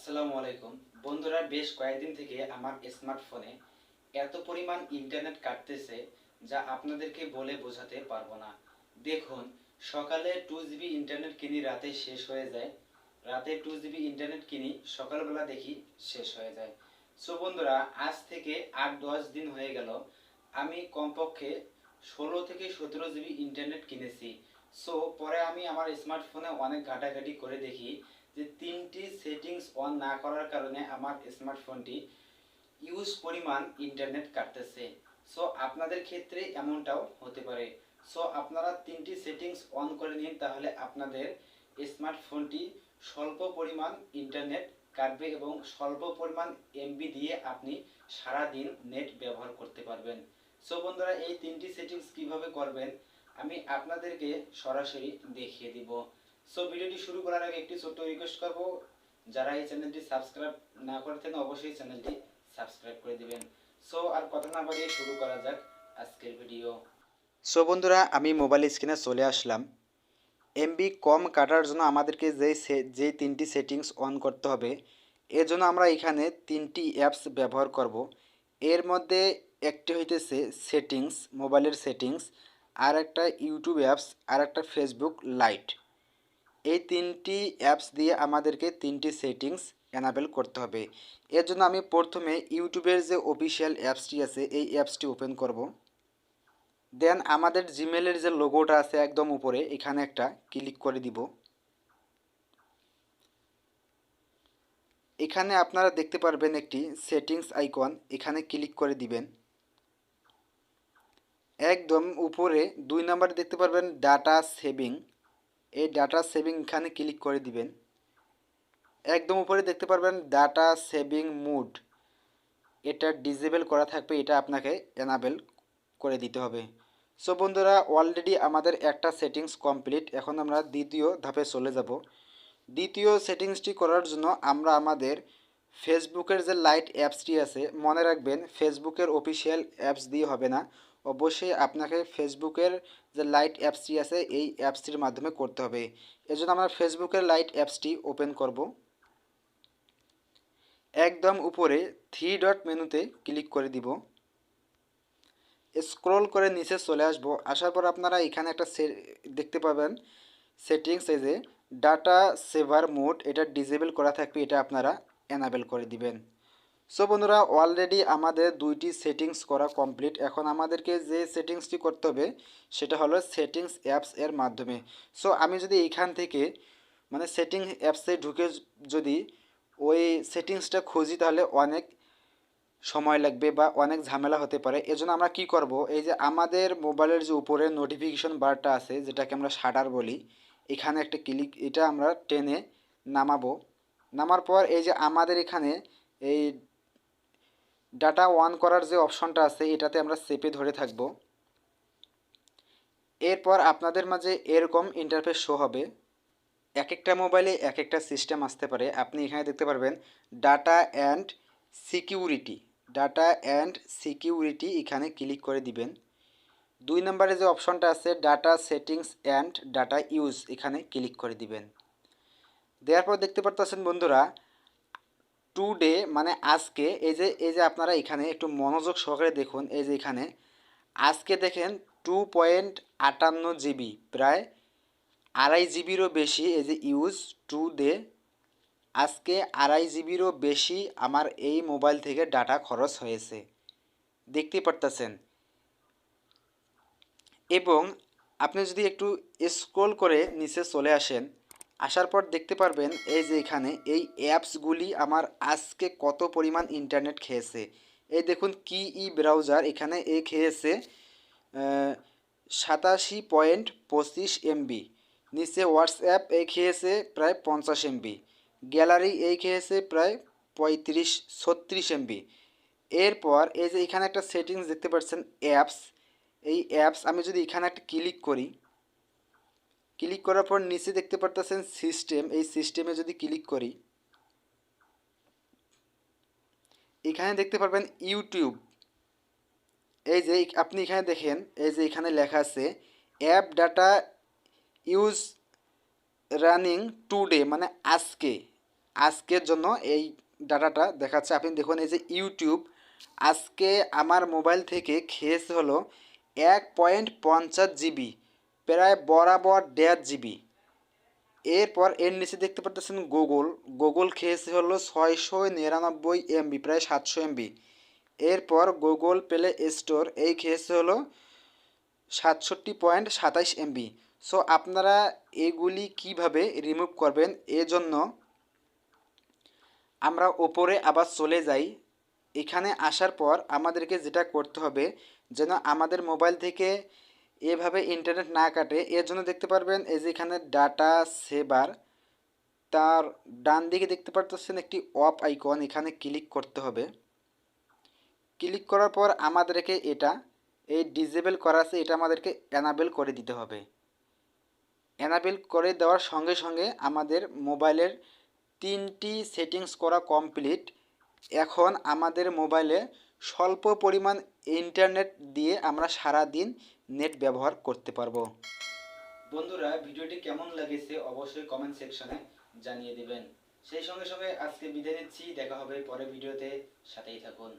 আসসালামু আলাইকুম বন্ধুরা, বেশ কয়েকদিন থেকে আমার স্মার্টফোনে এত পরিমাণ ইন্টারনেট কাটতেছে যা আপনাদেরকে বলে বোঝাতে পারবো না। দেখুন, সকালে 2 GB ইন্টারনেট কিনি, রাতে শেষ হয়ে যায়। রাতে 2 GB ইন্টারনেট কিনি, সকালবেলা দেখি শেষ হয়ে যায়। সো বন্ধুরা, আজ থেকে 8-10 দিন হয়ে গেল আমি কমপক্ষে 16 থেকে 17 GB ইন্টারনেট কিনেছি। সো পরে আমি আমার স্মার্টফোনে অনেক ঘাটাঘাটি করে দেখি যে 3টি সেটিংস অন না করার কারণে আমার স্মার্টফোনটি ইউজ পরিমাণ ইন্টারনেট কাটতেছে। সো আপনাদের ক্ষেত্রে এমনটাও হতে পারে। সো আপনারা 3টি সেটিংস অন করে নিন, তাহলে আপনাদের স্মার্টফোনটি স্বল্প পরিমাণ ইন্টারনেট কাটবে এবং স্বল্প পরিমাণ এমবি দিয়ে আপনি সারা দিন নেট ব্যবহার করতে পারবেন। সো বন্ধুরা, এই 3টি সেটিংস কিভাবে করবেন আমি আপনাদেরকে সরাসরি দেখিয়ে দিব। সো ভিডিওটি শুরু করার আগে একটি ছোট্ট রিকোয়েস্ট করব, যারা এই চ্যানেলটি সাবস্ক্রাইব না করে থাকেন অবশ্যই চ্যানেলটি সাবস্ক্রাইব করে দিবেন। সো আর কথা না বাড়িয়ে শুরু করা যাক আজকের ভিডিও। সো বন্ধুরা, আমি মোবাইল স্ক্রিনে চলে আসলাম। এমবি কম কাটার জন্য আমাদেরকে যে 3টি সেটিংস অন করতে হবে, এর জন্য আমরা এখানে 3টি অ্যাপস ব্যবহার করব। এর মধ্যে একটি হইতেছে সেটিংস, মোবাইলের সেটিংস, আর একটা ইউটিউব অ্যাপস, আর একটা ফেসবুক লাইট। এই 3টি অ্যাপস দিয়ে আমাদেরকে 3টি সেটিংস এনাবেল করতে হবে। এর জন্য আমি প্রথমে ইউটিউবের যে অফিসিয়াল অ্যাপসটি আছে এই অ্যাপসটি ওপেন করব। দেন আমাদের জিমেলের যে লোগোটা আছে একদম উপরে, এখানে একটা ক্লিক করে দিব। এখানে আপনারা দেখতে পারবেন একটি সেটিংস আইকন, এখানে ক্লিক করে দিবেন। একদম উপরে 2 নম্বরে দেখতে পারবেন ডাটা সেভিং, এই ডাটা সেভিং এখানে ক্লিক করে দিবেন। একদম উপরে দেখতে পারবেন ডাটা সেভিং মুড, এটা ডিসেবল করা থাকবে, এটা আপনাকে এনাবেল করে দিতে হবে। সো বন্ধুরা, অলরেডি আমাদের একটা সেটিংস কমপ্লিট। এখন আমরা দ্বিতীয় ধাপে চলে যাব। দ্বিতীয় সেটিংসটি করার জন্য আমরা আমাদের ফেসবুকের যে লাইট অ্যাপসটি আছে, মনে রাখবেন ফেসবুকের অফিসিয়াল অ্যাপস দিয়ে হবে না, অবশ্যই আপনাকে ফেসবুকের যে লাইট অ্যাপসটি আছে এই অ্যাপসটির মাধ্যমে করতে হবে। এজন্য আমরা ফেসবুকের লাইট অ্যাপসটি ওপেন করব। একদম উপরে 3 ডট মেনুতে ক্লিক করে দিব। স্ক্রল করে নিচে চলে আসবো, আসার পর আপনারা এখানে একটা দেখতে পাবেন সেটিংস, এই যে ডাটা সেভার মোড, এটা ডিসেবল করা থাকবে, এটা আপনারা এনাবেল করে দিবেন। সো বন্ধুরা, অলরেডি আমাদের 2টি সেটিংস করা কমপ্লিট। এখন আমাদেরকে যে সেটিংসটি করতে হবে সেটা হলো সেটিংস অ্যাপস এর মাধ্যমে। সো আমি যদি এইখান থেকে মানে সেটিং অ্যাপসে ঢুকে যদি ওই সেটিংসটা খুঁজি, তাহলে অনেক সময় লাগবে বা অনেক ঝামেলা হতে পারে। এজন্য আমরা কি করব, এই যে আমাদের মোবাইলের যে উপরে নোটিফিকেশন বারটা আছে যেটাকে আমরা শাটার বলি, এখানে একটা ক্লিক, এটা আমরা টেনে নামাবো। নামার পর এই যে আমাদের এখানে এই ডাটা অন করার যে অপশনটা আছে এটাতে আমরা চেপে ধরে থাকব। এরপর আপনাদের মাঝে এরকম ইন্টারফেস শো হবে। এক একটা মোবাইলে এক একটা সিস্টেম আসতে পারে। আপনি এখানে দেখতে পারবেন data and security, data and security এখানে ক্লিক করে দিবেন। 2 নম্বরে যে অপশনটা আছে data settings and data use, এখানে ক্লিক করে দিবেন। দেওয়ার পর দেখতে পারতেছেন বন্ধুরা, টুডে মানে আজকে, এই যে আপনারা এখানে একটু মনোযোগ সহকারে দেখুন, এই যে এখানে আজকে দেখেন 2.58 জিবি, প্রায় 2.5 জিবিরও বেশি এই যে ইউজ টুডে। আজকে 2.5 জিবিরও বেশি আমার এই মোবাইল থেকে ডাটা খরচ হয়েছে, দেখতে পারতেছেন। এবং আপনি যদি একটু স্ক্রল করে নিচে চলে আসেন, আসার পর দেখতে পারবেন এই যে এখানে এই অ্যাপসগুলি আমার আজকে কত পরিমাণ ইন্টারনেট খেয়েছে। এই দেখুন কি ব্রাউজার, এখানে এ খেয়েছে 87.25 MB। নিচে হোয়াটসঅ্যাপ এই খেয়েছে প্রায় 50 MB। গ্যালারি এই খেয়েছে প্রায় 35-36 MB। এরপর এই যে এখানে একটা সেটিংস দেখতে পাচ্ছেন অ্যাপস, এই অ্যাপস আমি যদি এখানে একটা ক্লিক করি, ক্লিক করার পর নিচে দেখতে পারতেছেন সিস্টেম, এই সিস্টেমে যদি ক্লিক করি, এখানে দেখতে পারবেন ইউটিউব। এই যে আপনি এখানে দেখেন, এই যে এখানে লেখা আছে app data use running today, মানে আজকে আজকের জন্য এই ডাটাটা দেখাচ্ছে। আপনি দেখুন এই যে ইউটিউব আজকে আমার মোবাইল থেকে খেয়েছে হলো 1.50 জিবি, প্রায় বরাবর 1.5 জিবি। এরপর এর নিচে দেখতে পাচ্ছেন গুগল, গুগল খেয়েছে হলো 699 MB, প্রায় 700 MB। এরপর গুগল প্লে স্টোর এই খেয়েছে হলো 67.27 MB। সো আপনারা এগুলি কিভাবে রিমুভ করবেন, এজন্য আমরা ওপরে আবার চলে যাই। এখানে আসার পর আমাদেরকে যেটা করতে হবে, যেন আমাদের মোবাইল থেকে এভাবে ইন্টারনেট না কাটে, এর জন্য দেখতে পারবেন এই যে এখানে ডাটা সেভার, তার ডান দিকে দেখতে পারতেছেন একটি অফ আইকন, এখানে ক্লিক করতে হবে। ক্লিক করার পর আমাদেরকে এটা এই ডিসেবল করা আছে, এটা আমাদেরকে এনাবেল করে দিতে হবে। এনাবেল করে দেওয়ার সঙ্গে সঙ্গে আমাদের মোবাইলের 3টি সেটিংস করা কমপ্লিট। এখন আমাদের মোবাইলে স্বল্প পরিমাণ ইন্টারনেট দিয়ে আমরা সারা দিন নেট ব্যবহার করতে পারবো। বন্ধুরা, ভিডিওটি কেমন লেগেছে অবশ্যই কমেন্ট সেকশনে জানিয়ে দেবেন। সেই সঙ্গে সঙ্গে আজকে বিদায় নিচ্ছি, দেখা হবে পরের ভিডিওতে, সাথেই থাকুন।